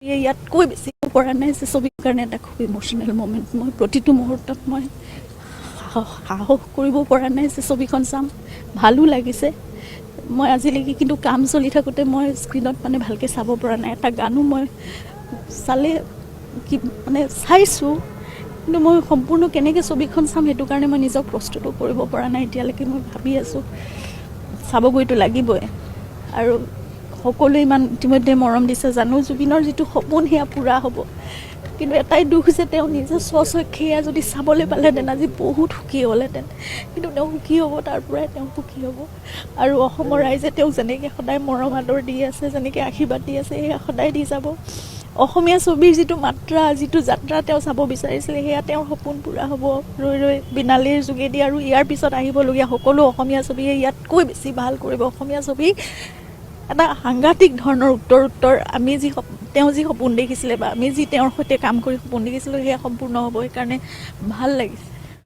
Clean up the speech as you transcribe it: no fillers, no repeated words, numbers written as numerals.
ইয়াতকৈ বেছি পৰা নাই যে ছবিৰ কাৰণে এটা খুব ইম'চনেল মমেণ্ট। মই প্ৰতিটো মুহূৰ্তত মই সাহস কৰিব পৰা নাই যে ছবিখন চাম। ভালো লাগিছে। মই আজিলৈকে কিন্তু কাম চলি থাকোঁতে মই স্ক্ৰীণত মানে ভালকৈ চাব পৰা নাই। এটা গানো মই চালে কি মানে চাইছোঁ, কিন্তু মই সম্পূৰ্ণ কেনেকৈ ছবিখন চাম সেইটো কাৰণে মই নিজক প্ৰস্তুতো কৰিব পৰা নাই এতিয়ালৈকে। মই ভাবি আছোঁ চাবগৈতো লাগিবই। আৰু সকলোৱে ইমান ইতিমধ্যে মৰম দিছে জানো। জুবিনৰ যিটো সপোন সেয়া পূৰা হ'ব, কিন্তু এটাই দুখ যে তেওঁ নিজে স্বচক্ষে সেয়া যদি চাবলৈ পালেহেঁতেন আজি বহুত সুখী হ'লহেঁতেন। কিন্তু তেওঁ সুখী হ'ব, তাৰ পৰাই তেওঁ সুখী হ'ব। আৰু অসমৰ ৰাইজে তেওঁক যেনেকৈ সদায় মৰম আদৰ দি আছে, যেনেকৈ আশীৰ্বাদ দি আছে, সেয়া সদায় দি যাব। অসমীয়া ছবিৰ যিটো মাত্ৰা, যিটো যাত্ৰা তেওঁ চাব বিচাৰিছিলে, সেয়া তেওঁৰ সপোন পূৰা হ'ব ৰৈ ৰৈ বিনালীৰ যোগেদি। আৰু ইয়াৰ পিছত আহিবলগীয়া সকলো অসমীয়া ছবিয়ে ইয়াতকৈ বেছি ভাল কৰিব। অসমীয়া ছবি এটা সাংঘাতিক ধৰণৰ উত্তৰ আমি তেওঁ যি সপোন দেখিছিলে বা আমি যি তেওঁৰ সৈতে কাম কৰি সপোন দেখিছিলোঁ, সেয়া সম্পূৰ্ণ হ'ব। সেইকাৰণে ভাল লাগিছে।